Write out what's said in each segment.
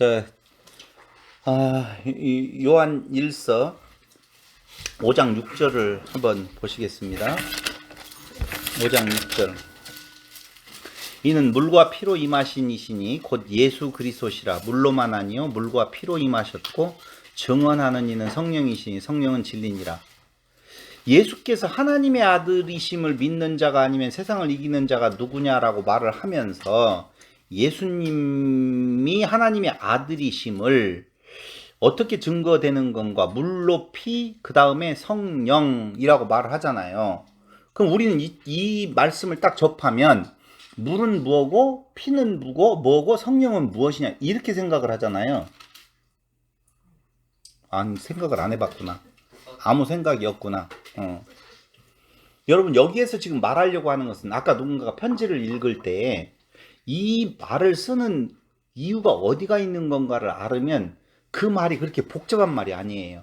자, 요한 1서 5장 6절을 한번 보시겠습니다. 5장 6절. 이는 물과 피로 임하신 이시니 곧 예수 그리스도시라. 물로만 아니요 물과 피로 임하셨고 증언하는 이는 성령이시니 성령은 진리니라. 예수께서 하나님의 아들이심을 믿는 자가 아니면 세상을 이기는 자가 누구냐라고 말을 하면서 예수님이 하나님의 아들이심을 어떻게 증거되는 건가? 물로 피, 그 다음에 성령이라고 말을 하잖아요. 그럼 우리는 이 말씀을 딱 접하면 물은 무엇고 피는 뭐고 성령은 무엇이냐 이렇게 생각을 하잖아요. 아니, 생각을 안 해봤구나. 아무 생각이 없구나. 여러분, 여기에서 지금 말하려고 하는 것은 아까 누군가가 편지를 읽을 때 이 말을 쓰는 이유가 어디가 있는 건가를 알으면 그 말이 그렇게 복잡한 말이 아니에요.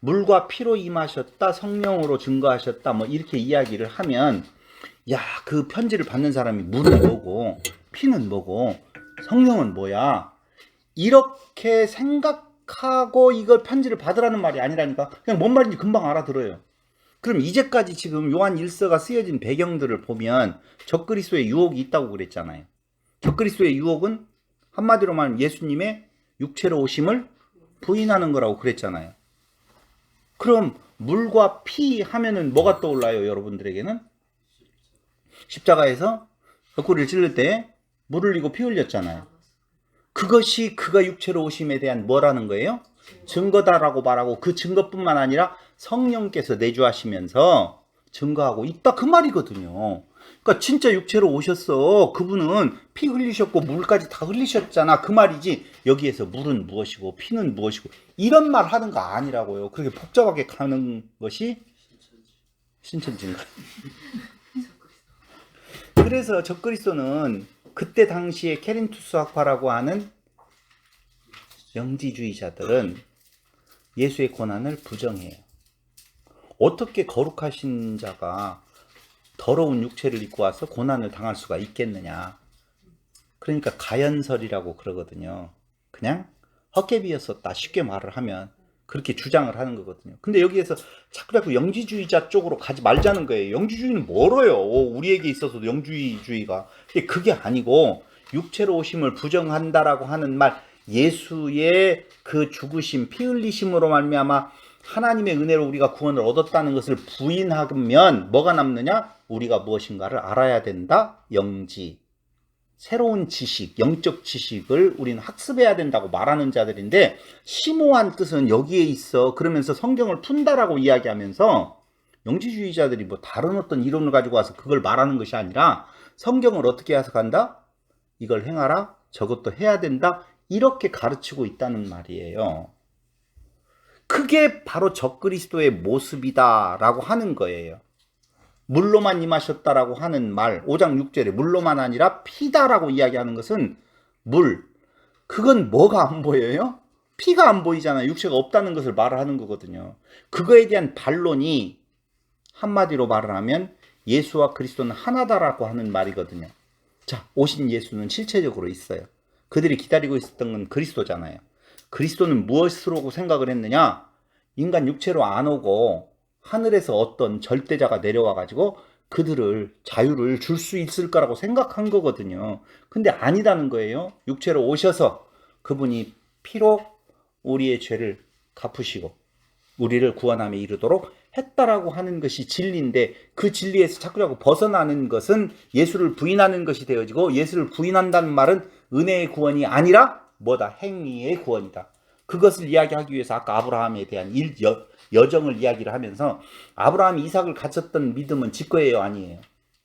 물과 피로 임하셨다, 성령으로 증거하셨다, 뭐 이렇게 이야기를 하면 야, 그 편지를 받는 사람이 물은 뭐고 피는 뭐고 성령은 뭐야, 이렇게 생각하고 이걸 편지를 받으라는 말이 아니라니까. 그냥 뭔 말인지 금방 알아들어요. 그럼 이제까지 지금 요한 1서가 쓰여진 배경들을 보면 적그리스도의 유혹이 있다고 그랬잖아요. 적그리스도의 유혹은 한마디로 말하면 예수님의 육체로 오심을 부인하는 거라고 그랬잖아요. 그럼 물과 피 하면은 뭐가 떠올라요, 여러분들에게는? 십자가에서 벽구리를 찔릴 때 물 흘리고 피 흘렸잖아요. 그것이 그가 육체로 오심에 대한 뭐라는 거예요? 증거다라고 말하고, 그 증거뿐만 아니라 성령께서 내주하시면서 증거하고 있다, 그 말이거든요. 그러니까 진짜 육체로 오셨어. 그분은 피 흘리셨고 물까지 다 흘리셨잖아, 그 말이지. 여기에서 물은 무엇이고 피는 무엇이고 이런 말 하는 거 아니라고요. 그렇게 복잡하게 가는 것이 신천지인가. 그래서 적그리스도는 그때 당시에 케린투스 학파라고 하는 영지주의자들은 예수의 고난을 부정해요. 어떻게 거룩하신 자가 더러운 육체를 입고 와서 고난을 당할 수가 있겠느냐. 그러니까 가연설이라고 그러거든요. 그냥 헛개비였었다, 쉽게 말을 하면 그렇게 주장을 하는 거거든요. 근데 여기에서 자꾸 영지주의자 쪽으로 가지 말자는 거예요. 영지주의는 멀어요, 우리에게 있어서도 영지주의가. 근데 그게 아니고 육체로 오심을 부정한다라고 하는 말, 예수의 그 죽으심, 피 흘리심으로 말미암아 하나님의 은혜로 우리가 구원을 얻었다는 것을 부인하면 뭐가 남느냐? 우리가 무엇인가를 알아야 된다. 영지, 새로운 지식, 영적 지식을 우리는 학습해야 된다고 말하는 자들인데, 심오한 뜻은 여기에 있어. 그러면서 성경을 푼다라고 이야기하면서 영지주의자들이 뭐 다른 어떤 이론을 가지고 와서 그걸 말하는 것이 아니라 성경을 어떻게 해석한다? 이걸 행하라, 저것도 해야 된다, 이렇게 가르치고 있다는 말이에요. 그게 바로 적그리스도의 모습이다라고 하는 거예요. 물로만 임하셨다라고 하는 말, 5장 6절에 물로만 아니라 피다라고 이야기하는 것은 물, 그건 뭐가 안 보여요? 피가 안 보이잖아요. 육체가 없다는 것을 말을 하는 거거든요. 그거에 대한 반론이 한마디로 말을 하면 예수와 그리스도는 하나다라고 하는 말이거든요. 자, 오신 예수는 실체적으로 있어요. 그들이 기다리고 있었던 건 그리스도잖아요. 그리스도는 무엇으로 생각을 했느냐? 인간 육체로 안 오고 하늘에서 어떤 절대자가 내려와 가지고 그들을 자유를 줄 수 있을 거라고 생각한 거거든요. 근데 아니다는 거예요. 육체로 오셔서 그분이 피로 우리의 죄를 갚으시고 우리를 구원함에 이르도록 했다라고 하는 것이 진리인데, 그 진리에서 자꾸 벗어나는 것은 예수를 부인하는 것이 되어지고, 예수를 부인한다는 말은 은혜의 구원이 아니라 뭐다? 행위의 구원이다. 그것을 이야기하기 위해서 아까 아브라함에 대한 여정을 이야기를 하면서, 아브라함이 이삭을 가졌던 믿음은 지 거예요, 아니에요?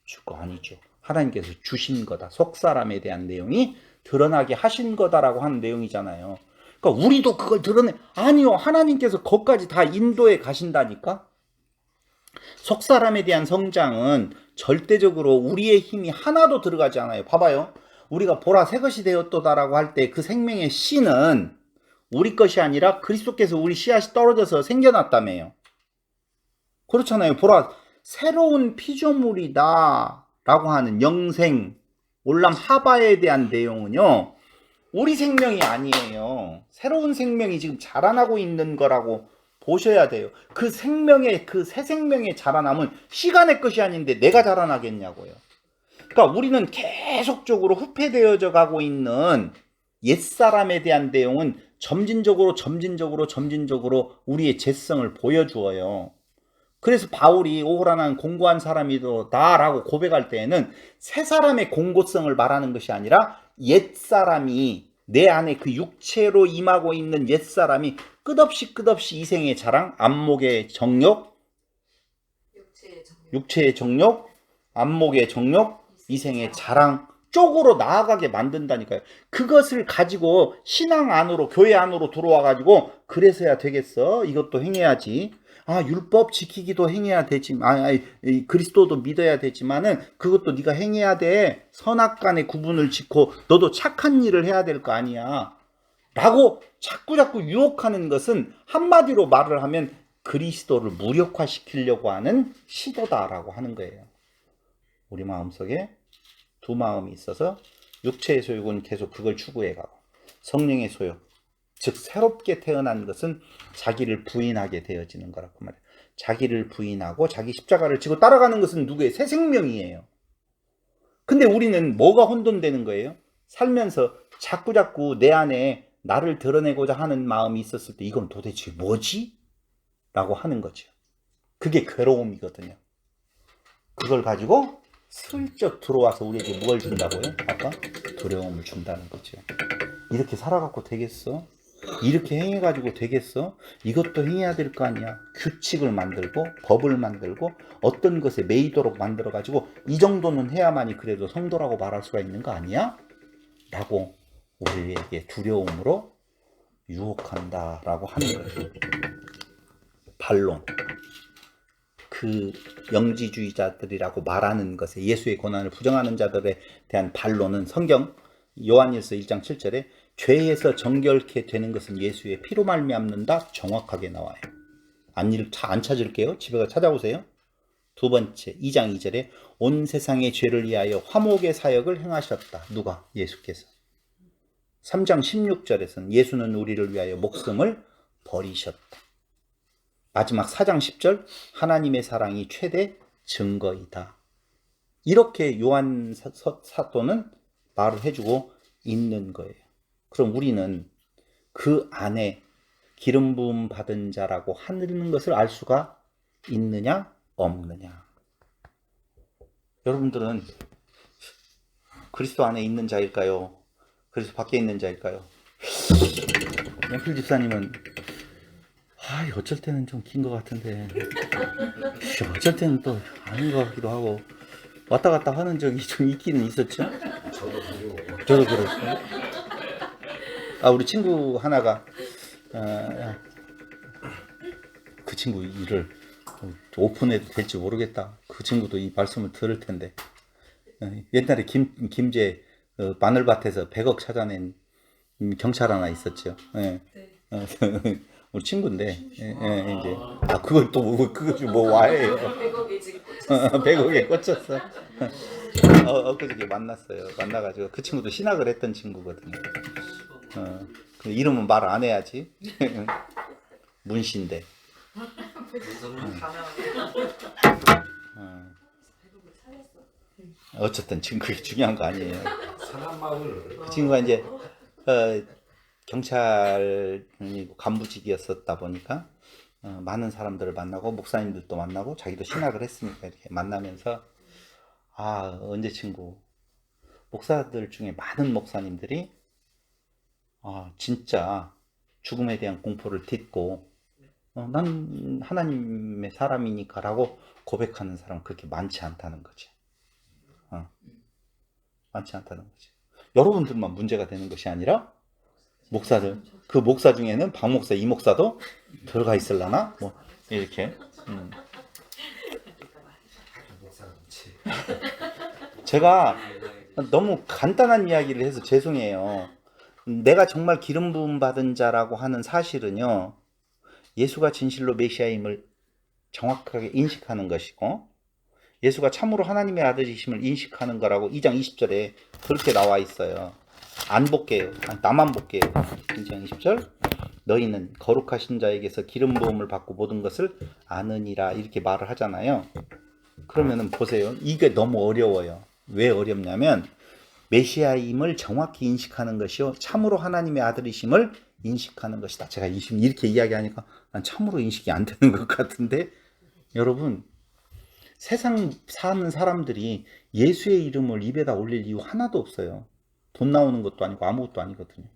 주 거 아니죠. 하나님께서 주신 거다. 속사람에 대한 내용이 드러나게 하신 거다라고 하는 내용이잖아요. 그러니까 우리도 그걸 드러내. 아니요, 하나님께서 거기까지 다 인도해 가신다니까. 속사람에 대한 성장은 절대적으로 우리의 힘이 하나도 들어가지 않아요. 봐봐요. 우리가 보라 새 것이 되었도다라고 할 때 그 생명의 씨는 우리 것이 아니라 그리스도께서 우리 씨앗이 떨어져서 생겨났다며요. 그렇잖아요. 보라 새로운 피조물이다 라고 하는 영생, 올람 하바에 대한 내용은요, 우리 생명이 아니에요. 새로운 생명이 지금 자라나고 있는 거라고 보셔야 돼요. 그 생명의, 그 새 생명의 자라남은 시간의 것이 아닌데 내가 자라나겠냐고요. 그러니까 우리는 계속적으로 후퇴되어져 가고 있는 옛사람에 대한 내용은 점진적으로 우리의 죄성을 보여주어요. 그래서 바울이 오호라는 공고한 사람이다 라고 고백할 때에는 새 사람의 공고성을 말하는 것이 아니라 옛사람이, 내 안에 그 육체로 임하고 있는 옛사람이 끝없이 이생의 자랑, 안목의 정욕, 육체의 정욕, 안목의 정욕, 이생의 자랑 쪽으로 나아가게 만든다니까요. 그것을 가지고 신앙 안으로, 교회 안으로 들어와 가지고 그래서야 되겠어, 이것도 행해야지, 율법 지키기도 행해야 되지만, 그리스도도 믿어야 되지만은 그것도 네가 행해야 돼. 선악간의 구분을 짓고 너도 착한 일을 해야 될 거 아니야 라고 자꾸 유혹하는 것은 한마디로 말을 하면 그리스도를 무력화시키려고 하는 시도다라고 하는 거예요. 우리 마음속에 두 마음이 있어서 육체의 소욕은 계속 그걸 추구해가고, 성령의 소욕, 즉 새롭게 태어난 것은 자기를 부인하게 되어지는 거라고 말해요. 자기를 부인하고 자기 십자가를 지고 따라가는 것은 누구예요? 새 생명이에요. 근데 우리는 뭐가 혼돈되는 거예요? 살면서 자꾸 내 안에 나를 드러내고자 하는 마음이 있었을 때 이건 도대체 뭐지? 라고 하는 거죠. 그게 괴로움이거든요. 그걸 가지고 슬쩍 들어와서 우리에게 뭘 준다고요? 아까 두려움을 준다는 거죠. 이렇게 살아갖고 되겠어? 이렇게 행해가지고 되겠어? 이것도 행해야 될 거 아니야. 규칙을 만들고 법을 만들고 어떤 것에 매이도록 만들어가지고 이 정도는 해야만이 그래도 성도라고 말할 수가 있는 거 아니야? 라고 우리에게 두려움으로 유혹한다라고 하는 거예요. 반론. 그 영지주의자들이라고 말하는 것에, 예수의 고난을 부정하는 자들에 대한 반론은 성경 요한일서 1장 7절에 죄에서 정결케 되는 것은 예수의 피로 말미암는다 정확하게 나와요. 안 찾을게요. 집에 가 찾아보세요. 두 번째 2장 2절에 온 세상의 죄를 위하여 화목의 사역을 행하셨다. 누가? 예수께서. 3장 16절에서는 예수는 우리를 위하여 목숨을 버리셨다. 마지막 4장 10절 하나님의 사랑이 최대 증거이다. 이렇게 요한 사도는 말을 해주고 있는 거예요. 그럼 우리는 그 안에 기름 부음 받은 자라고 하는 것을 알 수가 있느냐 없느냐. 여러분들은 그리스도 안에 있는 자일까요? 그리스도 밖에 있는 자일까요? 연필 집사님은 어쩔 때는 좀 긴 것 같은데 어쩔 때는 또 아닌 것 같기도 하고 왔다 갔다 하는 적이 좀 있기는 있었죠. 저도 그랬어요. 우리 친구 하나가 그 친구 일을 오픈해도 될지 모르겠다. 그 친구도 이 말씀을 들을 텐데, 옛날에 김제 마늘밭에서 100억 찾아낸 경찰 하나 있었죠. 우리 친구인데, 이제 그걸 또 그것이 뭐 와해요. 100억에 꽂혔어. 엊그저께 만났어요. 만나가지고 그 친구도 신학을 했던 친구거든요. 그 이름은 말 안 해야지. 문신데. 어쨌든 지금 그게 중요한 거 아니에요. 그 친구가 이제 경찰 간부직이었었다 보니까 많은 사람들을 만나고 목사님들도 만나고 자기도 신학을 했으니까 이렇게 만나면서 언제 친구, 목사들 중에 많은 목사님들이 진짜 죽음에 대한 공포를 딛고 난 하나님의 사람이니까 라고 고백하는 사람은 그렇게 많지 않다는 거지. 많지 않다는 거지. 여러분들만 문제가 되는 것이 아니라 목사들, 그 목사 중에는 박 목사, 이 목사도 들어가 있을라나? 뭐 이렇게. 제가 너무 간단한 이야기를 해서 죄송해요. 내가 정말 기름 부음 받은 자라고 하는 사실은요, 예수가 진실로 메시아임을 정확하게 인식하는 것이고, 예수가 참으로 하나님의 아들이심을 인식하는 거라고 2장 20절에 그렇게 나와 있어요. 안 볼게요. 나만 볼게요. 1장 20절. 너희는 거룩하신 자에게서 기름 부음을 받고 모든 것을 아느니라 이렇게 말을 하잖아요. 그러면은 보세요. 이게 너무 어려워요. 왜 어렵냐면 메시아임을 정확히 인식하는 것이요. 참으로 하나님의 아들이심을 인식하는 것이다. 제가 이렇게 이야기하니까 난 참으로 인식이 안 되는 것 같은데 여러분 세상 사는 사람들이 예수의 이름을 입에다 올릴 이유 하나도 없어요. 돈 나오는 것도 아니고 아무것도 아니거든요.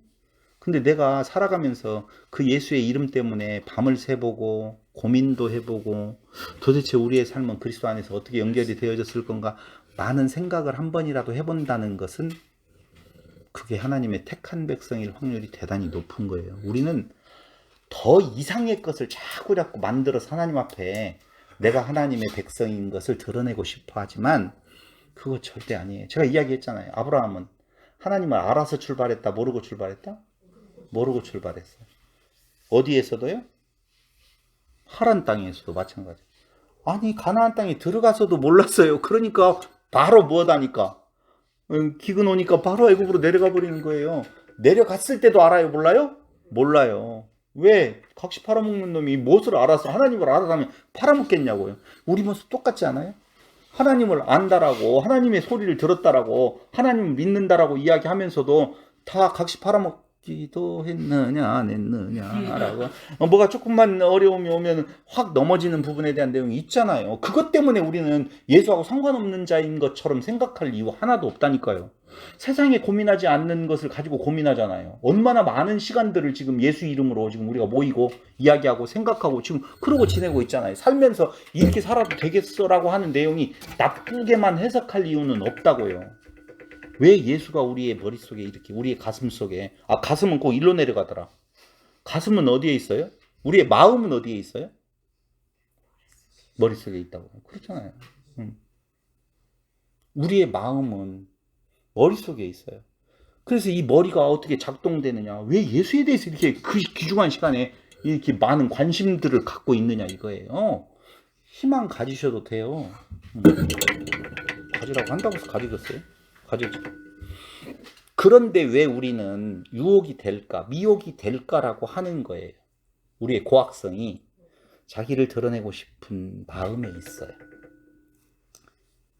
근데 내가 살아가면서 그 예수의 이름 때문에 밤을 새보고 고민도 해보고 도대체 우리의 삶은 그리스도 안에서 어떻게 연결이 되어졌을 건가 많은 생각을 한 번이라도 해본다는 것은 그게 하나님의 택한 백성일 확률이 대단히 높은 거예요. 우리는 더 이상의 것을 자꾸 만들어서 하나님 앞에 내가 하나님의 백성인 것을 드러내고 싶어 하지만 그거 절대 아니에요. 제가 이야기했잖아요. 아브라함은 하나님을 알아서 출발했다, 모르고 출발했다? 모르고 출발했어요. 어디에서도요? 하란 땅에서도 마찬가지. 아니 가나안 땅에 들어가서도 몰랐어요. 그러니까 바로 뭐하다니까 기근 오니까 바로 애굽으로 내려가 버리는 거예요. 내려갔을 때도 알아요? 몰라요? 몰라요. 왜? 각시 팔아먹는 놈이 무엇을 알아서 하나님을 알아가면 팔아먹겠냐고요. 우리 모습 똑같지 않아요? 하나님을 안다라고 하나님의 소리를 들었다라고 하나님을 믿는다라고 이야기하면서도 다 각시 팔아먹기도 했느냐 안 했느냐라고 뭐가 조금만 어려움이 오면 확 넘어지는 부분에 대한 내용이 있잖아요. 그것 때문에 우리는 예수하고 상관없는 자인 것처럼 생각할 이유 하나도 없다니까요. 세상에 고민하지 않는 것을 가지고 고민하잖아요. 얼마나 많은 시간들을 지금 예수 이름으로 지금 우리가 모이고 이야기하고 생각하고 지금 그러고 지내고 있잖아요. 살면서 이렇게 살아도 되겠어라고 하는 내용이 나쁘게만 해석할 이유는 없다고요. 왜 예수가 우리의 머릿속에 이렇게 우리의 가슴 속에 가슴은 꼭 일로 내려가더라. 가슴은 어디에 있어요? 우리의 마음은 어디에 있어요? 머릿속에 있다고. 그렇잖아요. 우리의 마음은 머릿속에 있어요. 그래서 이 머리가 어떻게 작동되느냐, 왜 예수에 대해서 이렇게 그 귀중한 시간에 이렇게 많은 관심들을 갖고 있느냐 이거예요. 희망 가지셔도 돼요. 가지라고 한다고 해서 가지겠어요? 가지죠. 그런데 왜 우리는 유혹이 될까, 미혹이 될까라고 하는 거예요. 우리의 고학성이 자기를 드러내고 싶은 마음에 있어요.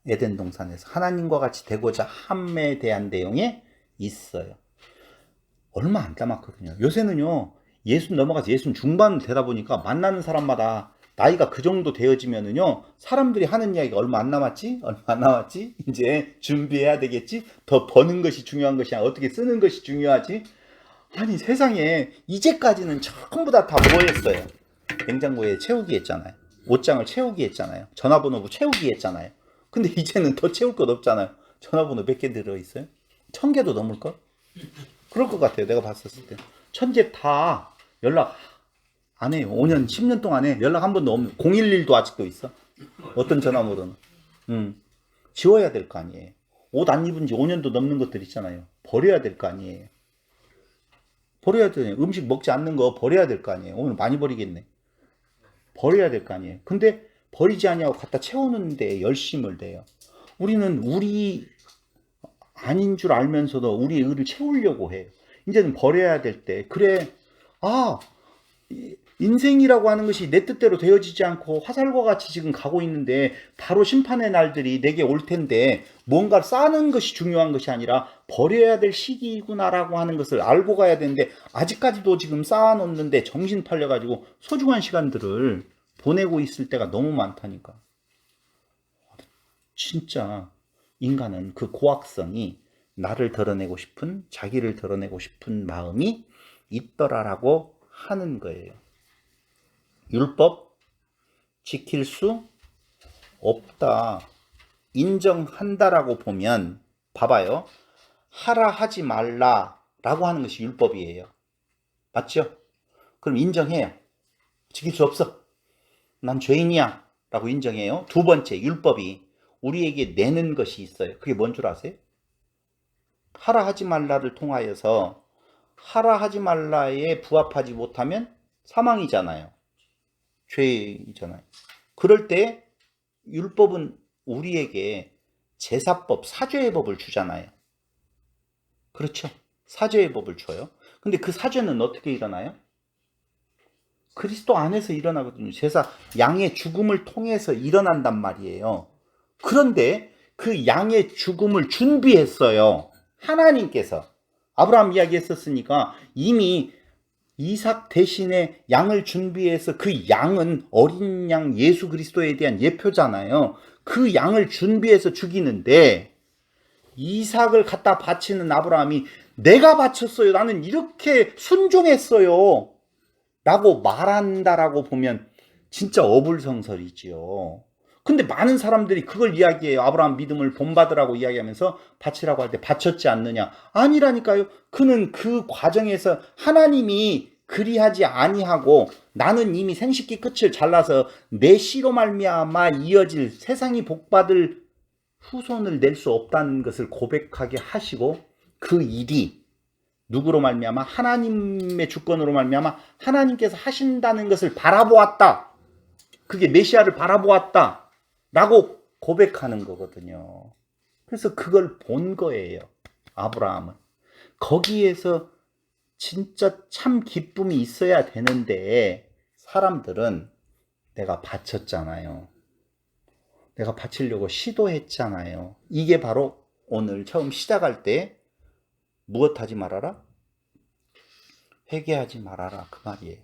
에덴 동산에서 하나님과 같이 되고자 함에 대한 내용에 있어요. 얼마 안 남았거든요. 요새는요, 예순 넘어가서 예순 중반 되다 보니까 만나는 사람마다 나이가 그 정도 되어지면은요, 사람들이 하는 이야기가 얼마 안 남았지? 얼마 안 남았지? 이제 준비해야 되겠지? 더 버는 것이 중요한 것이 아니라 어떻게 쓰는 것이 중요하지? 아니 세상에 이제까지는 전부 다 뭐했어요? 냉장고에 채우기 했잖아요. 옷장을 채우기 했잖아요. 전화번호 채우기 했잖아요. 근데 이제는 더 채울 것 없잖아요. 전화번호 몇 개 들어있어요? 1000개도 넘을걸? 그럴 것 같아요. 내가 봤었을 때. 1000개 다 연락 안 해요. 5년, 10년 동안에 연락 한 번도 없는 011도 아직도 있어. 어떤 전화번호는. 지워야 될 거 아니에요. 옷 안 입은 지 5년도 넘는 것들 있잖아요. 버려야 될 거 아니에요. 버려야 되네. 음식 먹지 않는 거 버려야 될 거 아니에요. 오늘 많이 버리겠네. 버려야 될 거 아니에요. 근데 버리지 않냐고 갖다 채우는데 열심을 내요. 우리는 우리 아닌 줄 알면서도 우리의 의를 채우려고 해요. 이제는 버려야 될 때 그래 인생이라고 하는 것이 내 뜻대로 되어지지 않고 화살과 같이 지금 가고 있는데 바로 심판의 날들이 내게 올 텐데 뭔가를 쌓는 것이 중요한 것이 아니라 버려야 될 시기구나라고 하는 것을 알고 가야 되는데 아직까지도 지금 쌓아놓는데 정신 팔려가지고 소중한 시간들을 보내고 있을 때가 너무 많다니까. 진짜 인간은 그 고학성이 나를 드러내고 싶은, 자기를 드러내고 싶은 마음이 있더라라고 하는 거예요. 율법 지킬 수 없다. 인정한다라고 보면 봐봐요. 하라 하지 말라라고 하는 것이 율법이에요. 맞죠? 그럼 인정해요. 지킬 수 없어. 난 죄인이야 라고 인정해요. 두 번째, 율법이 우리에게 내는 것이 있어요. 그게 뭔 줄 아세요? 하라 하지 말라를 통하여서 하라 하지 말라에 부합하지 못하면 사망이잖아요. 죄이잖아요. 그럴 때 율법은 우리에게 제사법, 사죄의 법을 주잖아요. 그렇죠? 사죄의 법을 줘요. 근데 그 사죄는 어떻게 일어나요? 그리스도 안에서 일어나거든요. 제사, 양의 죽음을 통해서 일어난단 말이에요. 그런데 그 양의 죽음을 준비했어요. 하나님께서. 아브라함 이야기 했었으니까 이미 이삭 대신에 양을 준비해서 그 양은 어린 양 예수 그리스도에 대한 예표잖아요. 그 양을 준비해서 죽이는데 이삭을 갖다 바치는 아브라함이 내가 바쳤어요. 나는 이렇게 순종했어요. 라고 말한다라고 보면 진짜 어불성설이지요. 근데 많은 사람들이 그걸 이야기해요. 아브라함 믿음을 본받으라고 이야기하면서 바치라고 할 때 바쳤지 않느냐. 아니라니까요. 그는 그 과정에서 하나님이 그리하지 아니하고 나는 이미 생식기 끝을 잘라서 내 씨로 말미암아 이어질 세상이 복받을 후손을 낼 수 없다는 것을 고백하게 하시고 그 일이 누구로 말미암아 하나님의 주권으로 말미암아 하나님께서 하신다는 것을 바라보았다. 그게 메시아를 바라보았다. 라고 고백하는 거거든요. 그래서 그걸 본 거예요. 아브라함은. 거기에서 진짜 참 기쁨이 있어야 되는데 사람들은 내가 바쳤잖아요. 내가 바치려고 시도했잖아요. 이게 바로 오늘 처음 시작할 때 무엇 하지 말아라? 회개하지 말아라. 그 말이에요.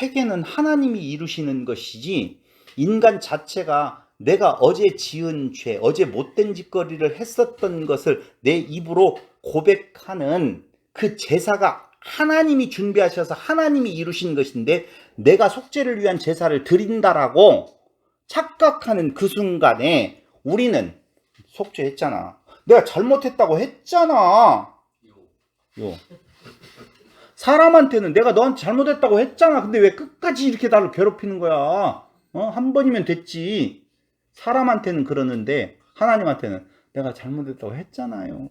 회개는 하나님이 이루시는 것이지 인간 자체가 내가 어제 지은 죄, 어제 못된 짓거리를 했었던 것을 내 입으로 고백하는 그 제사가 하나님이 준비하셔서 하나님이 이루신 것인데 내가 속죄를 위한 제사를 드린다라고 착각하는 그 순간에 우리는 속죄했잖아. 내가 잘못했다고 했잖아. 요. 사람한테는 내가 너한테 잘못했다고 했잖아. 근데 왜 끝까지 이렇게 나를 괴롭히는 거야? 한 번이면 됐지. 사람한테는 그러는데 하나님한테는 내가 잘못했다고 했잖아요.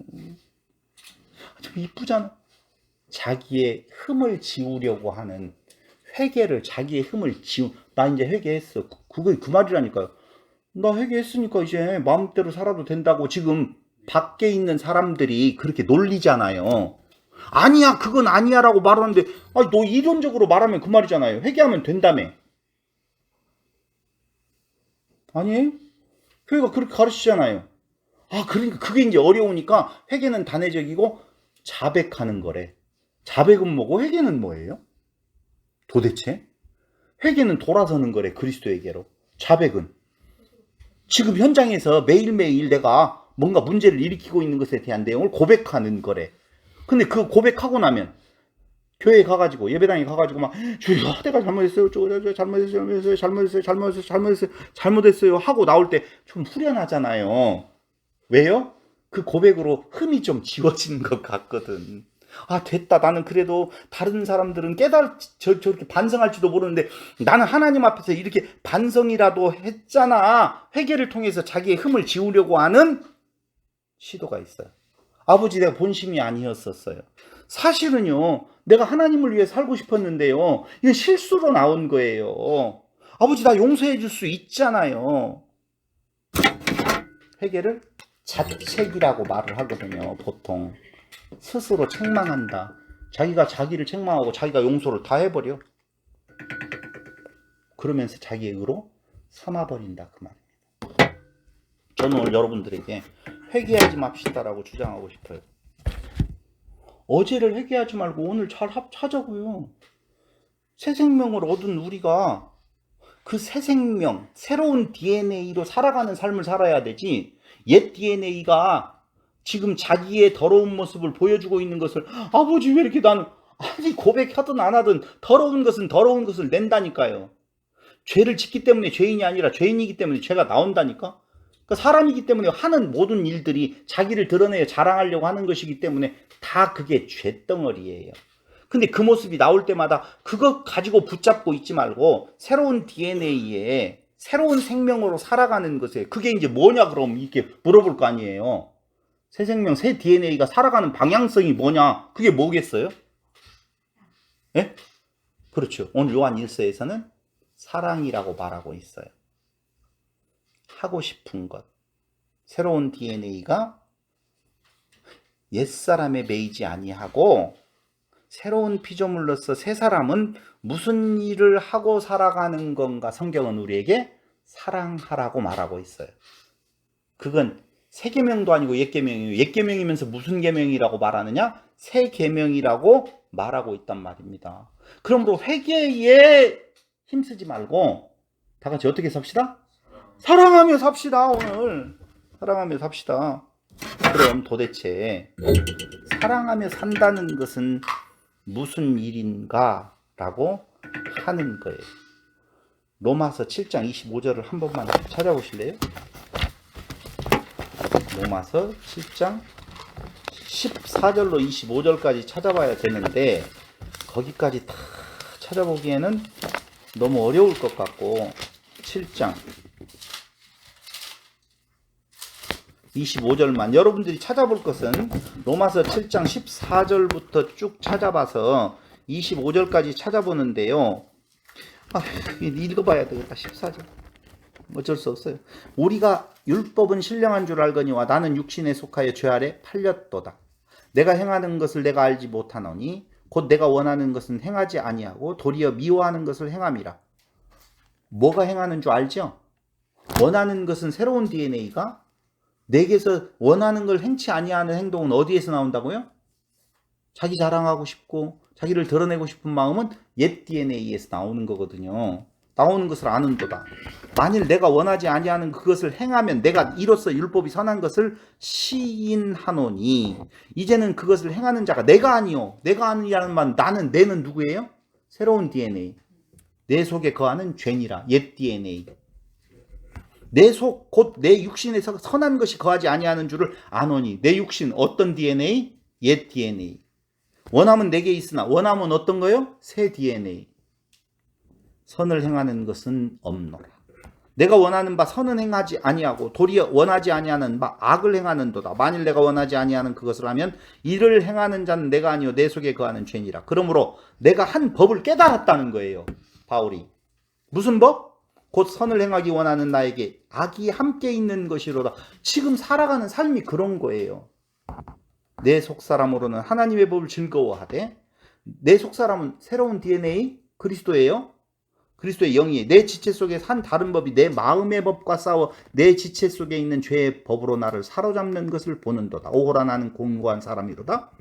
참 이쁘잖아. 자기의 흠을 지우려고 하는 회개를 자기의 흠을 나 이제 회개했어. 그게 그 말이라니까요. 나 회개했으니까 이제 마음대로 살아도 된다고 지금 밖에 있는 사람들이 그렇게 놀리잖아요. 아니야, 그건 아니야 라고 말하는데, 아니, 너 이론적으로 말하면 그 말이잖아요. 회개하면 된다며. 아니에요? 회개가 그렇게 가르치잖아요. 아, 그러니까 그게 이제 어려우니까 회개는 단회적이고 자백하는 거래. 자백은 뭐고 회개는 뭐예요? 도대체? 회개는 돌아서는 거래, 그리스도에게로. 자백은 지금 현장에서 매일매일 내가 뭔가 문제를 일으키고 있는 것에 대한 내용을 고백하는 거래. 근데 그 고백하고 나면 교회에 가가지고 예배당에 가가지고 막 주여 내가 잘못했어요. 잘못했어요 하고 나올 때 좀 후련하잖아요. 왜요? 그 고백으로 흠이 좀 지워지는 것 같거든. 아, 됐다. 나는 그래도 다른 사람들은 저렇게 반성할지도 모르는데 나는 하나님 앞에서 이렇게 반성이라도 했잖아. 회개를 통해서 자기의 흠을 지우려고 하는 시도가 있어요. 아버지, 내가 본심이 아니었었어요. 사실은요, 내가 하나님을 위해 살고 싶었는데요, 이건 실수로 나온 거예요. 아버지, 나 용서해 줄 수 있잖아요. 회개를 자책이라고 말을 하거든요, 보통. 스스로 책망한다. 자기가 자기를 책망하고 자기가 용서를 다 해버려. 그러면서 자기의 의로 삼아버린다, 그 말입니다. 저는 오늘 여러분들에게 회개하지 맙시다라고 주장하고 싶어요. 어제를 회개하지 말고 오늘 잘 합차자고요. 새 생명을 얻은 우리가 그 새 생명, 새로운 DNA로 살아가는 삶을 살아야 되지, 옛 DNA가 지금 자기의 더러운 모습을 보여주고 있는 것을 아버지 왜 이렇게 나는 아니 고백하든 안 하든 더러운 것은 더러운 것을 낸다니까요. 죄를 짓기 때문에 죄인이 아니라 죄인이기 때문에 죄가 나온다니까. 그러니까 사람이기 때문에 하는 모든 일들이 자기를 드러내어 자랑하려고 하는 것이기 때문에 다 그게 죄덩어리예요. 근데 그 모습이 나올 때마다 그거 가지고 붙잡고 있지 말고 새로운 DNA에 새로운 생명으로 살아가는 것에 그게 이제 뭐냐 그럼 이렇게 물어볼 거 아니에요. 새 생명, 새 DNA가 살아가는 방향성이 뭐냐? 그게 뭐겠어요? 예? 그렇죠. 오늘 요한 1서에서는 사랑이라고 말하고 있어요. 하고 싶은 것. 새로운 DNA가 옛사람에 매이지 아니하고 새로운 피조물로서 새 사람은 무슨 일을 하고 살아가는 건가 성경은 우리에게 사랑하라고 말하고 있어요. 그건 새 계명도 아니고 옛 계명이에요. 옛 계명이면서 무슨 계명이라고 말하느냐? 새 계명이라고 말하고 있단 말입니다. 그러므로 회개에 힘쓰지 말고 다 같이 어떻게 삽시다? 사랑하며 삽시다. 오늘 사랑하며 삽시다. 그럼 도대체 사랑하며 산다는 것은 무슨 일인가? 라고 하는 거예요. 로마서 7장 25절을 한 번만 찾아보실래요? 로마서 7장 14절로 25절까지 찾아봐야 되는데 거기까지 다 찾아보기에는 너무 어려울 것 같고 7장 25절만 여러분들이 찾아볼 것은 로마서 7장 14절부터 쭉 찾아봐서 25절까지 찾아보는데요. 읽어봐야 되겠다. 14절. 어쩔 수 없어요. 우리가 율법은 신령한 줄 알거니와 나는 육신에 속하여 죄 아래 팔렸도다. 내가 행하는 것을 내가 알지 못하노니 곧 내가 원하는 것은 행하지 아니하고 도리어 미워하는 것을 행함이라. 뭐가 행하는 줄 알죠? 원하는 것은 새로운 DNA가 내게서 원하는 걸 행치 아니하는 행동은 어디에서 나온다고요? 자기 자랑하고 싶고 자기를 드러내고 싶은 마음은 옛 DNA에서 나오는 거거든요. 나오는 것을 아는도다. 만일 내가 원하지 아니하는 그것을 행하면 내가 이로써 율법이 선한 것을 시인하노니 이제는 그것을 행하는 자가 내가 아니요. 내가 아니라는 말 나는 내는 누구예요? 새로운 DNA. 내 속에 거하는 죄니라. 옛 DNA. 내 속 곧 내 육신에서 선한 것이 거하지 아니하는 줄을 아노니 내 육신 어떤 DNA? 옛 DNA. 원함은 내게 있으나 원함은 어떤 거요? 새 DNA. 선을 행하는 것은 없노라. 내가 원하는 바 선은 행하지 아니하고 도리어 원하지 아니하는 바 악을 행하는도다. 만일 내가 원하지 아니하는 그것을 하면 이를 행하는 자는 내가 아니요 내 속에 거하는 죄니라. 그러므로 내가 한 법을 깨달았다는 거예요. 바울이. 무슨 법? 곧 선을 행하기 원하는 나에게 악이 함께 있는 것이로다. 지금 살아가는 삶이 그런 거예요. 내 속사람으로는 하나님의 법을 즐거워하되 내 속사람은 새로운 DNA 그리스도예요. 그리스도의 영이 내 지체 속에 한 다른 법이 내 마음의 법과 싸워 내 지체 속에 있는 죄의 법으로 나를 사로잡는 것을 보는도다. 오호라 나는 공고한 사람이로다.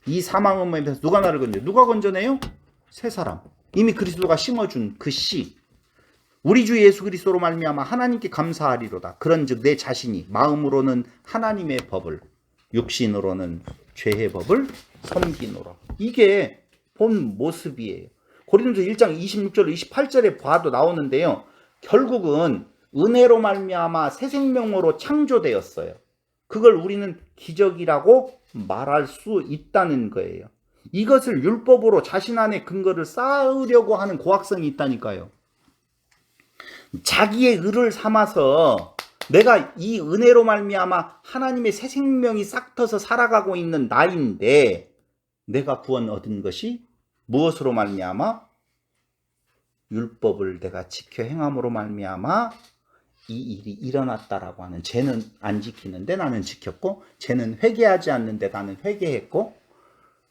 이 사망의 몸에서 누가 나를 건져? 누가 건져내요? 새 사람. 이미 그리스도가 심어준 그 씨. 우리 주 예수 그리스도로 말미암아 하나님께 감사하리로다. 그런즉 내 자신이 마음으로는 하나님의 법을 육신으로는 죄의 법을 섬기노라. 이게 본 모습이에요. 고린도서 1장 26절 28절에 봐도 나오는데요. 결국은 은혜로 말미암아 새 생명으로 창조되었어요. 그걸 우리는 기적이라고 말할 수 있다는 거예요. 이것을 율법으로 자신 안에 근거를 쌓으려고 하는 고학성이 있다니까요. 자기의 의를 삼아서 내가 이 은혜로 말미암아 하나님의 새 생명이 싹터서 살아가고 있는 나인데 내가 구원 얻은 것이 무엇으로 말미암아? 율법을 내가 지켜 행함으로 말미암아 이 일이 일어났다라고 하는 죄는 안 지키는데 나는 지켰고 죄는 회개하지 않는데 나는 회개했고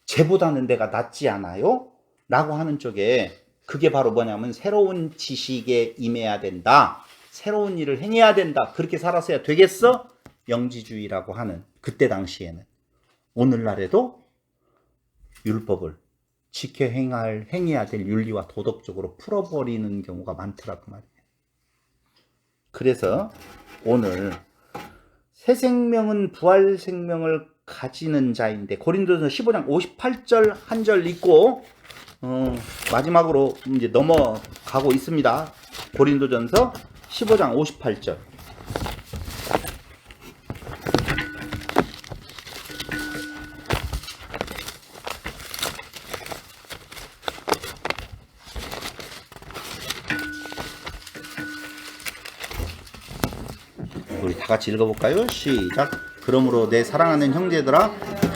죄보다는 내가 낫지 않아요? 라고 하는 쪽에 그게 바로 뭐냐면 새로운 지식에 임해야 된다. 새로운 일을 행해야 된다. 그렇게 살았어야 되겠어? 영지주의라고 하는 그때 당시에는. 오늘날에도 율법을 지켜 행해야 될 윤리와 도덕적으로 풀어버리는 경우가 많더라고 말이에요. 그래서 오늘 새 생명은 부활 생명을 가지는 자인데 고린도전서 15장 58절 한 절 읽고 마지막으로 이제 넘어가고 있습니다. 고린도전서 15장 58절. 우리 다 같이 읽어볼까요? 시작. 그러므로 내 사랑하는 형제들아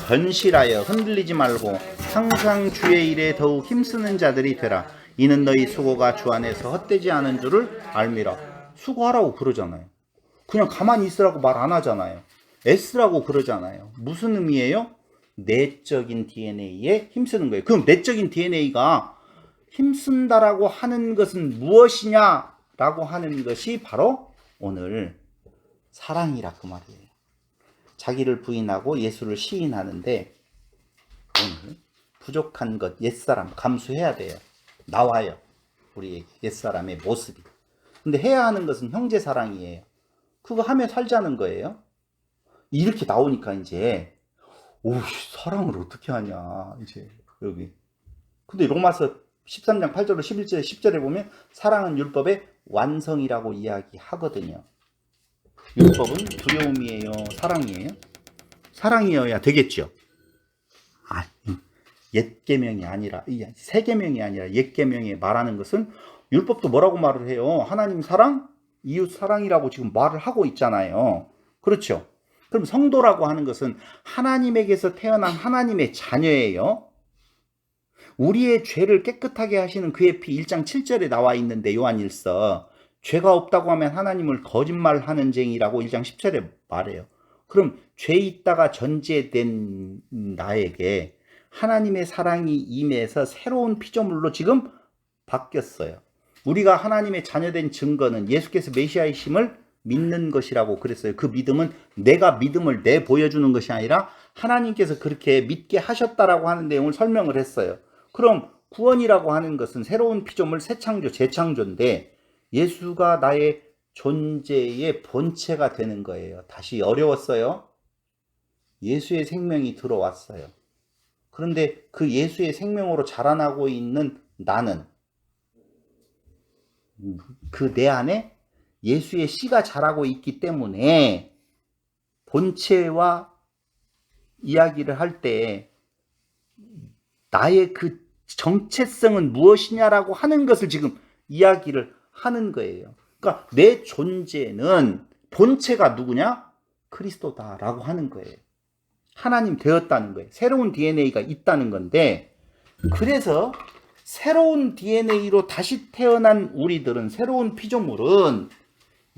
견실하여 흔들리지 말고 항상 주의 일에 더욱 힘쓰는 자들이 되라. 이는 너희 수고가 주 안에서 헛되지 않은 줄을 알미라. 수고하라고 그러잖아요. 그냥 가만히 있으라고 말 안 하잖아요. 애쓰라고 그러잖아요. 무슨 의미예요? 내적인 DNA에 힘쓰는 거예요. 그럼 내적인 DNA가 힘쓴다라고 하는 것은 무엇이냐라고 하는 것이 바로 오늘 사랑이라 그 말이에요. 자기를 부인하고 예수를 시인하는데 오늘 부족한 것 옛사람 감수해야 돼요. 나와요. 우리 옛사람의 모습이. 근데 해야 하는 것은 형제 사랑이에요. 그거 하며 살자는 거예요. 이렇게 나오니까 이제 오, 사랑을 어떻게 하냐 이제 여기. 근데 로마서 13장 8절로 11절 10절에 보면 사랑은 율법의 완성이라고 이야기하거든요. 율법은 두려움이에요, 사랑이에요? 사랑이어야 되겠죠. 옛 계명이 아니라 새 계명이 아니라 옛 계명에 말하는 것은 율법도 뭐라고 말을 해요? 하나님 사랑, 이웃 사랑이라고 지금 말을 하고 있잖아요. 그렇죠? 그럼 성도라고 하는 것은 하나님에게서 태어난 하나님의 자녀예요. 우리의 죄를 깨끗하게 하시는 그의 피 1장 7절에 나와 있는데 요한일서 죄가 없다고 하면 하나님을 거짓말하는 쟁이라고 1장 10절에 말해요. 그럼 죄 있다가 전제된 나에게 하나님의 사랑이 임해서 새로운 피조물로 지금 바뀌었어요. 우리가 하나님의 자녀된 증거는 예수께서 메시아이심을 믿는 것이라고 그랬어요. 그 믿음은 내가 믿음을 내보여주는 것이 아니라 하나님께서 그렇게 믿게 하셨다라고 하는 내용을 설명을 했어요. 그럼 구원이라고 하는 것은 새로운 피조물, 새 창조, 재창조인데 예수가 나의 존재의 본체가 되는 거예요. 다시 어려웠어요. 예수의 생명이 들어왔어요. 그런데 그 예수의 생명으로 자라나고 있는 나는 그 내 안에 예수의 씨가 자라고 있기 때문에 본체와 이야기를 할 때 나의 그 정체성은 무엇이냐라고 하는 것을 지금 이야기를 하는 거예요. 그러니까 내 존재는 본체가 누구냐? 그리스도다라고 하는 거예요. 하나님 되었다는 거예요. 새로운 DNA가 있다는 건데 그래서 새로운 DNA로 다시 태어난 우리들은 새로운 피조물은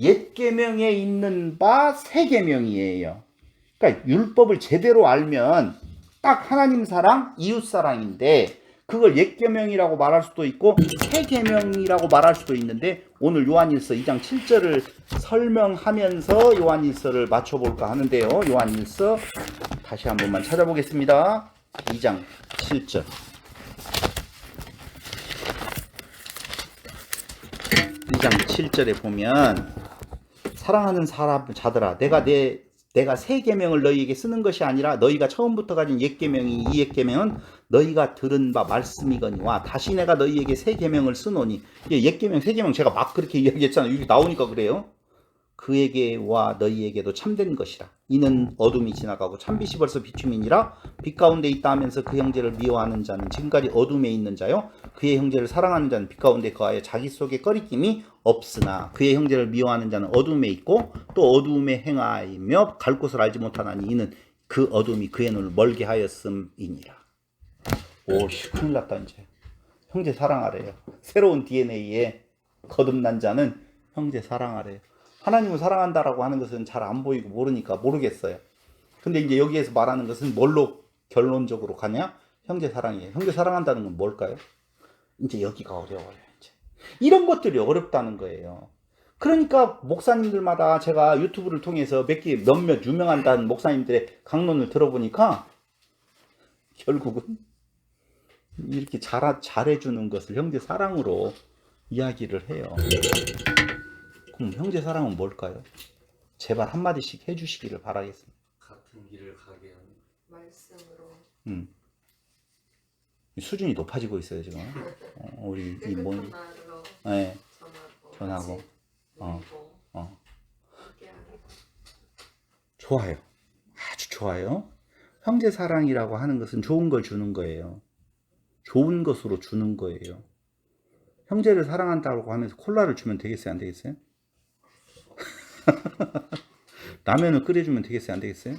옛 계명에 있는 바 새 계명이에요. 그러니까 율법을 제대로 알면 딱 하나님 사랑, 이웃 사랑인데 그걸 옛 계명이라고 말할 수도 있고 새 계명이라고 말할 수도 있는데 오늘 요한일서 2장 7절을 설명하면서 요한일서를 맞춰볼까 하는데요. 요한일서 다시 한 번만 찾아보겠습니다. 2장 7절. 2장 7절에 보면 사랑하는 자들아 내가 새 계명을 너희에게 쓰는 것이 아니라 너희가 처음부터 가진 옛 계명이 이 옛 계명은 너희가 들은 바 말씀이거니와 다시 내가 너희에게 새 계명을 쓰노니 옛 계명 새 계명 제가 막 그렇게 이야기했잖아요. 여기 나오니까 그래요. 그에게와 너희에게도 참된 것이라. 이는 어둠이 지나가고 참빛이 벌써 비춤이니라. 빛 가운데 있다 하면서 그 형제를 미워하는 자는 지금까지 어둠에 있는 자요 그의 형제를 사랑하는 자는 빛 가운데 거하여 자기 속에 꺼리낌이 없으나 그의 형제를 미워하는 자는 어둠에 있고 또 어둠에 행하며 갈 곳을 알지 못하나니 이는 그 어둠이 그의 눈을 멀게 하였음이니라. 오씨 큰일 났다. 이제 형제 사랑하래요. 새로운 DNA에 거듭난 자는 형제 사랑하래요. 하나님을 사랑한다라고 하는 것은 잘 안 보이고 모르니까 모르겠어요. 근데 이제 여기에서 말하는 것은 뭘로 결론적으로 가냐? 형제 사랑이에요. 형제 사랑한다는 건 뭘까요? 이제 여기가 어려워요. 이제. 이런 것들이 어렵다는 거예요. 그러니까 목사님들마다 제가 유튜브를 통해서 몇몇 유명한다는 목사님들의 강론을 들어보니까 결국은 이렇게 잘해주는 것을 형제 사랑으로 이야기를 해요. 그럼 형제 사랑은 뭘까요? 제발 한마디씩 해주시기를 바라겠습니다. 같은 길을 가게 하는 말씀으로. 수준이 높아지고 있어요 지금. 우리 이 뭔? 전화로 네. 전하고. 좋아요. 아주 좋아요. 형제 사랑이라고 하는 것은 좋은 걸 주는 거예요. 좋은 것으로 주는 거예요. 형제를 사랑한다고 하면서 콜라를 주면 되겠어요? 안 되겠어요? 라면을 끓여주면 되겠어요? 안 되겠어요?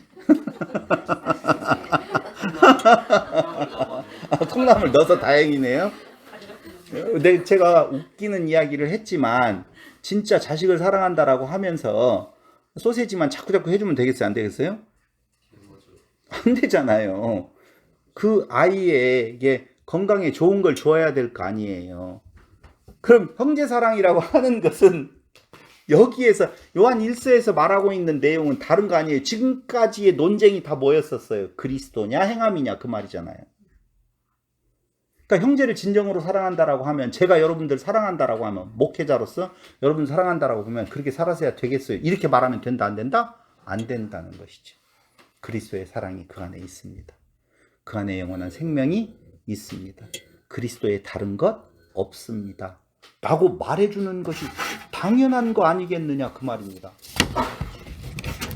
콩나물 넣어서 다행이네요. 제가 웃기는 이야기를 했지만 진짜 자식을 사랑한다라고 하면서 소세지만 자꾸자꾸 해주면 되겠어요? 안 되겠어요? 안 되잖아요. 그 아이에게 건강에 좋은 걸 줘야 될 거 아니에요. 그럼 형제사랑이라고 하는 것은 여기에서 요한 1서에서 말하고 있는 내용은 다른 거 아니에요. 지금까지의 논쟁이 다 뭐였었어요? 그리스도냐 행함이냐 그 말이잖아요. 그러니까 형제를 진정으로 사랑한다라고 하면, 제가 여러분들 사랑한다라고 하면, 목회자로서 여러분 사랑한다라고 보면 그렇게 살아서야 되겠어요? 이렇게 말하면 된다 안 된다? 안 된다는 것이죠. 그리스도의 사랑이 그 안에 있습니다. 그 안에 영원한 생명이 있습니다. 그리스도의 다른 것 없습니다. 라고 말해주는 것이 당연한 거 아니겠느냐 그 말입니다.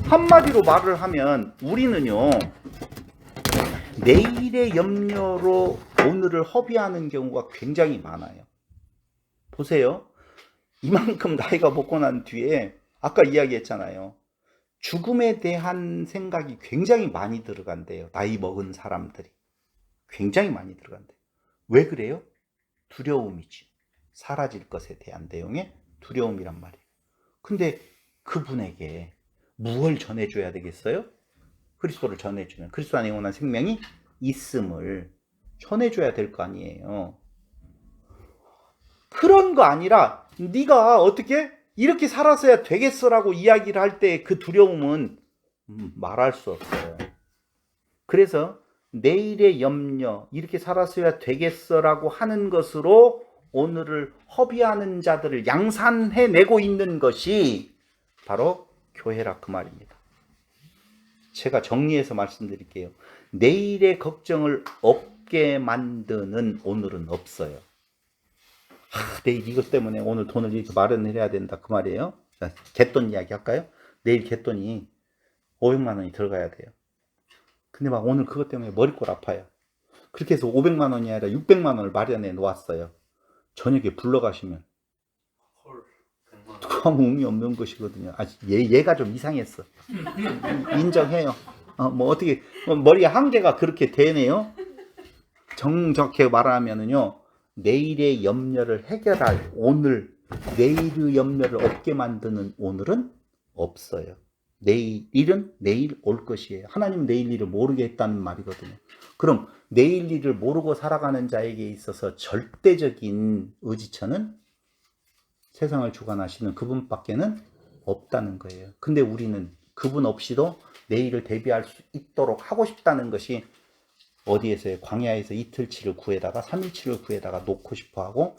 한마디로 말을 하면 우리는요, 내일의 염려로 오늘을 허비하는 경우가 굉장히 많아요. 보세요. 이만큼 나이가 먹고 난 뒤에 아까 이야기했잖아요. 죽음에 대한 생각이 굉장히 많이 들어간대요. 나이 먹은 사람들이. 굉장히 많이 들어간대요. 왜 그래요? 두려움이지. 사라질 것에 대한 내용의 두려움이란 말이에요. 근데 그분에게 무엇을 전해줘야 되겠어요? 그리스도를 전해주면 그리스도 안에 영원한 생명이 있음을 전해줘야 될 거 아니에요. 그런 거 아니라 네가 어떻게 이렇게 살아서야 되겠어라고 이야기를 할 때 그 두려움은 말할 수 없어요. 그래서 내일의 염려, 이렇게 살아서야 되겠어라고 하는 것으로 오늘을 허비하는 자들을 양산해내고 있는 것이 바로 교회라 그 말입니다. 제가 정리해서 말씀드릴게요. 내일의 걱정을 없게 만드는 오늘은 없어요. 내일 이것 때문에 오늘 돈을 이렇게 마련을 해야 된다 그 말이에요. 자, 갯돈 이야기 할까요? 내일 갯돈이 500만 원이 들어가야 돼요. 근데 막 오늘 그것 때문에 머리꼴 아파요. 그렇게 해서 500만 원이 아니라 600만 원을 마련해 놓았어요. 저녁에 불러가시면 헐 100만 원. 너무 의미 없는 것이거든요. 얘가 좀 이상했어. 인정해요. 뭐 어떻게 머리에 한계가 그렇게 되네요. 정확하게 말하면은요, 내일의 염려를 해결할 오늘, 내일의 염려를 없게 만드는 오늘은 없어요. 내일은 내일 올 것이에요. 하나님은 내일 일을 모르겠다는 말이거든요. 그럼 내일 일을 모르고 살아가는 자에게 있어서 절대적인 의지처는 세상을 주관하시는 그분밖에는 없다는 거예요. 근데 우리는 그분 없이도 내일을 대비할 수 있도록 하고 싶다는 것이 어디에서요? 광야에서 이틀치를 구해다가 3일치를 구해다가 놓고 싶어하고,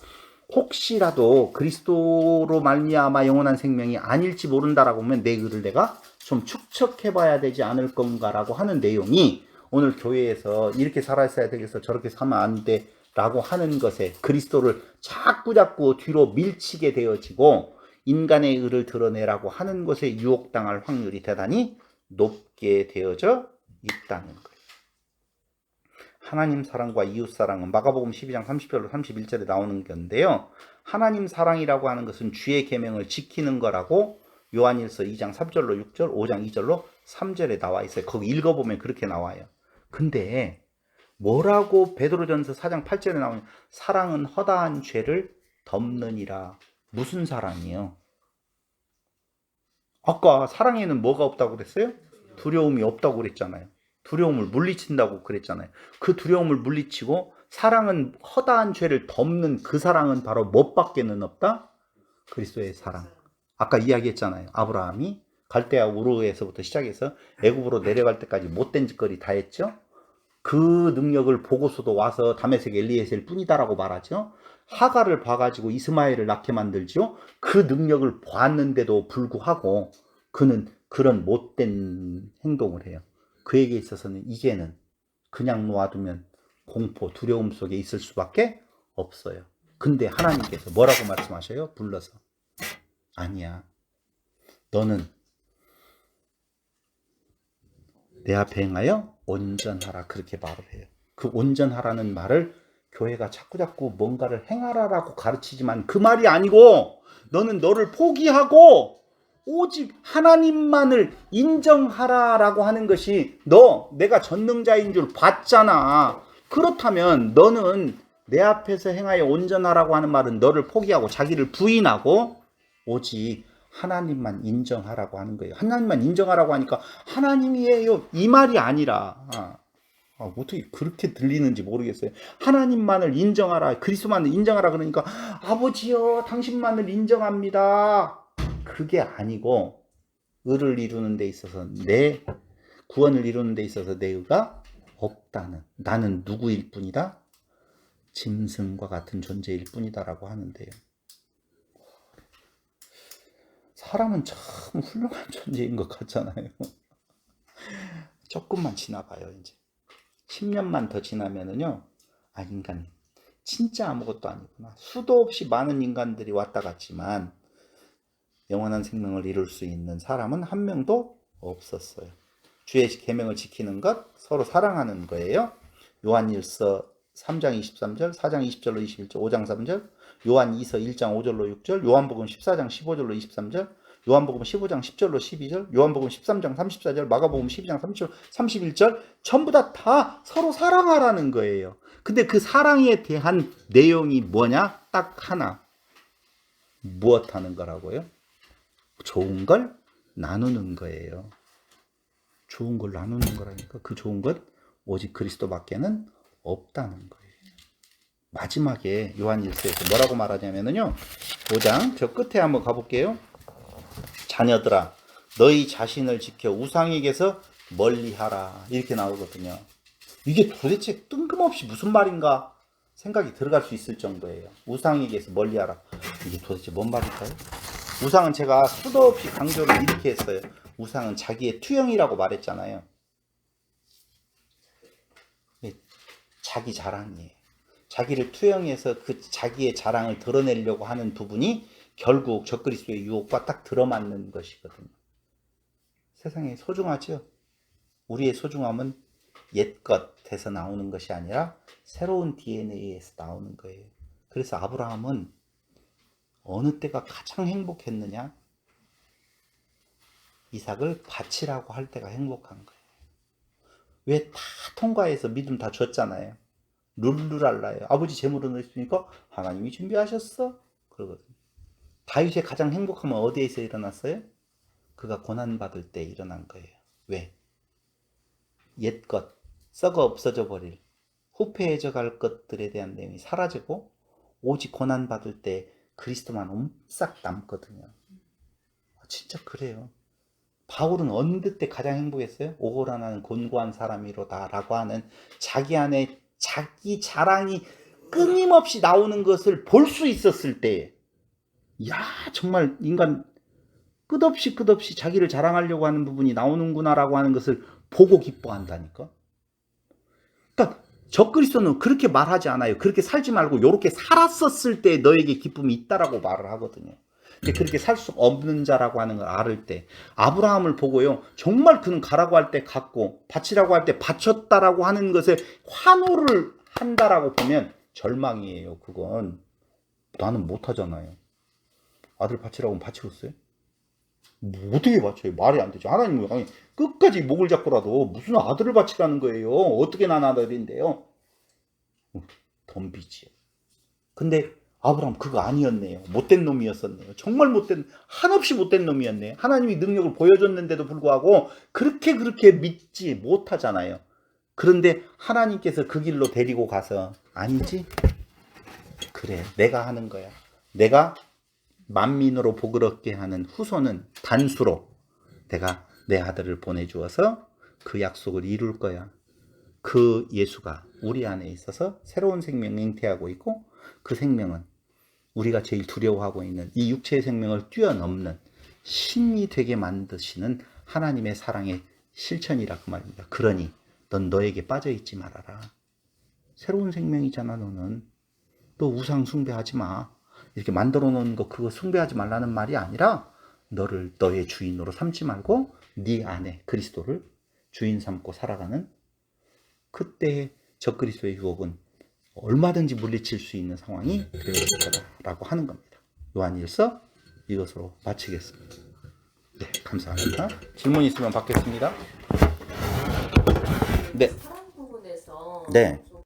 혹시라도 그리스도로 말미암아 영원한 생명이 아닐지 모른다라고 하면 내 의를 내가 좀 축적해봐야 되지 않을 건가라고 하는 내용이 오늘 교회에서 이렇게 살아야 되겠어, 저렇게 살면 안 돼 라고 하는 것에 그리스도를 자꾸 뒤로 밀치게 되어지고 인간의 의를 드러내라고 하는 것에 유혹당할 확률이 대단히 높게 되어져 있다는 거예요. 하나님 사랑과 이웃 사랑은 마가복음 12장 30절로 31절에 나오는 건데요. 하나님 사랑이라고 하는 것은 주의 계명을 지키는 거라고 요한일서 2장 3절로 6절, 5장 2절로 3절에 나와 있어요. 거기 읽어보면 그렇게 나와요. 근데 뭐라고 베드로전서 4장 8절에 나오냐? 사랑은 허다한 죄를 덮느니라. 무슨 사랑이요? 아까 사랑에는 뭐가 없다고 그랬어요? 두려움이 없다고 그랬잖아요. 두려움을 물리친다고 그랬잖아요. 그 두려움을 물리치고 사랑은 허다한 죄를 덮는 그 사랑은 바로 무엇밖에는 없다? 그리스도의 사랑. 아까 이야기했잖아요. 아브라함이 갈대아 우르에서부터 시작해서 애굽으로 내려갈 때까지 못된 짓거리 다 했죠. 그 능력을 보고서도 와서 다메섹 엘리에셀 뿐이다라고 말하죠. 하가를 봐가지고 이스마엘을 낳게 만들죠. 그 능력을 보았는데도 불구하고 그는 그런 못된 행동을 해요. 그에게 있어서는 이제는 그냥 놓아두면 공포, 두려움 속에 있을 수밖에 없어요. 근데 하나님께서 뭐라고 말씀하셔요? 불러서 아니야, 너는 내 앞에 행하여 온전하라, 그렇게 말을 해요. 그 온전하라는 말을 교회가 자꾸 뭔가를 행하라라고 가르치지만 그 말이 아니고, 너는 너를 포기하고 오직 하나님만을 인정하라라고 하는 것이, 내가 전능자인 줄 봤잖아. 그렇다면 너는 내 앞에서 행하여 온전하라고 하는 말은 너를 포기하고 자기를 부인하고 오직 하나님만 인정하라고 하는 거예요. 하나님만 인정하라고 하니까 하나님이에요 이 말이 아니라 어떻게 그렇게 들리는지 모르겠어요. 하나님만을 인정하라, 그리스도만을 인정하라 그러니까 아버지요 당신만을 인정합니다. 그게 아니고 의를 이루는 데 있어서 내 구원을 이루는 데 있어서 내 의가 없다는, 나는 누구일 뿐이다? 짐승과 같은 존재일 뿐이다라고 하는데요. 사람은 참 훌륭한 존재인 것 같잖아요. 조금만 지나봐요. 이제 10년만 더 지나면은요, 인간 진짜 아무것도 아니구나. 수도 없이 많은 인간들이 왔다 갔지만 영원한 생명을 이룰 수 있는 사람은 한 명도 없었어요. 주의 계명을 지키는 것, 서로 사랑하는 거예요. 요한일서 3장 23절, 4장 20절로 21절, 5장 3절, 요한 2서 1장 5절로 6절, 요한복음 14장 15절로 23절, 요한복음 15장 10절로 12절, 요한복음 13장 34절, 마가복음 12장 30절, 31절 전부 다 서로 사랑하라는 거예요. 근데 그 사랑에 대한 내용이 뭐냐? 딱 하나. 무엇 하는 거라고요? 좋은 걸 나누는 거예요. 좋은 걸 나누는 거라니까. 그 좋은 것 오직 그리스도밖에는 없다는 거예요. 마지막에 요한일서에서 뭐라고 말하냐면요, 5장 저 끝에 한번 가볼게요. 자녀들아 너희 자신을 지켜 우상에게서 멀리하라 이렇게 나오거든요. 이게 도대체 뜬금없이 무슨 말인가 생각이 들어갈 수 있을 정도예요. 우상에게서 멀리하라, 이게 도대체 뭔 말일까요? 우상은 제가 수도 없이 강조를 이렇게 했어요. 우상은 자기의 투영이라고 말했잖아요. 자기 자랑이에요. 자기를 투영해서 그 자기의 자랑을 드러내려고 하는 부분이 결국 적그리스도의 유혹과 딱 들어맞는 것이거든요. 세상에 소중하죠? 우리의 소중함은 옛것에서 나오는 것이 아니라 새로운 DNA에서 나오는 거예요. 그래서 아브라함은 어느 때가 가장 행복했느냐? 이삭을 바치라고 할 때가 행복한 거예요. 왜 다 통과해서 믿음 다 줬잖아요. 룰루랄라예요. 아버지 재물은 있으니까 하나님이 준비하셨어? 그러거든요. 다윗이 가장 행복하면 어디에서 일어났어요? 그가 고난받을 때 일어난 거예요. 왜? 옛것, 썩어 없어져 버릴, 후패해져 갈 것들에 대한 내용이 사라지고 오직 고난받을 때 그리스도만 옴싹 남거든요. 진짜 그래요. 바울은 어느 때 가장 행복했어요? 오호라 나는 곤고한 사람이로다 라고 하는 자기 안에 자기 자랑이 끊임없이 나오는 것을 볼 수 있었을 때, 야 정말 인간 끝없이 자기를 자랑하려고 하는 부분이 나오는구나 라고 하는 것을 보고 기뻐한다니까. 그러니까 적그리스도는 그렇게 말하지 않아요. 그렇게 살지 말고 이렇게 살았었을 때 너에게 기쁨이 있다라고 말을 하거든요. 근데 그렇게 살 수 없는 자라고 하는 걸 알을 때, 아브라함을 보고요, 정말 그는 가라고 할 때 갔고 바치라고 할 때 바쳤다라고 하는 것에 환호를 한다라고 보면 절망이에요. 그건 나는 못하잖아요. 아들 바치라고 하면 바치겠어요? 뭐 어떻게 바쳐요? 말이 안 되죠. 하나님은 끝까지 목을 잡고라도 무슨 아들을 바치라는 거예요. 어떻게 난 아들인데요? 덤비지. 근데 아브라함 그거 아니었네요. 못된 놈이었었네요. 정말 한없이 못된 놈이었네요. 하나님이 능력을 보여줬는데도 불구하고 그렇게 믿지 못하잖아요. 그런데 하나님께서 그 길로 데리고 가서 아니지? 그래, 내가 하는 거야. 내가 만민으로 복을 얻게 하는 후손은 단수로 내가 내 아들을 보내주어서 그 약속을 이룰 거야. 그 예수가 우리 안에 있어서 새로운 생명을 잉태하고 있고, 그 생명은 우리가 제일 두려워하고 있는 이 육체의 생명을 뛰어넘는 신이 되게 만드시는 하나님의 사랑의 실천이라 그 말입니다. 그러니 넌 너에게 빠져있지 말아라. 새로운 생명이잖아. 너는 또 우상 숭배하지 마. 이렇게 만들어 놓은 거 그거 숭배하지 말라는 말이 아니라 너를 너의 주인으로 삼지 말고 네 안에 그리스도를 주인 삼고 살아가는, 그때의 적그리스도의 유혹은 얼마든지 물리칠 수 있는 상황이 되어질 거다라고 하는 겁니다. 요한일서 이것으로 마치겠습니다. 네, 감사합니다. 질문 있으면 받겠습니다. 네. 사랑 부분에서 네.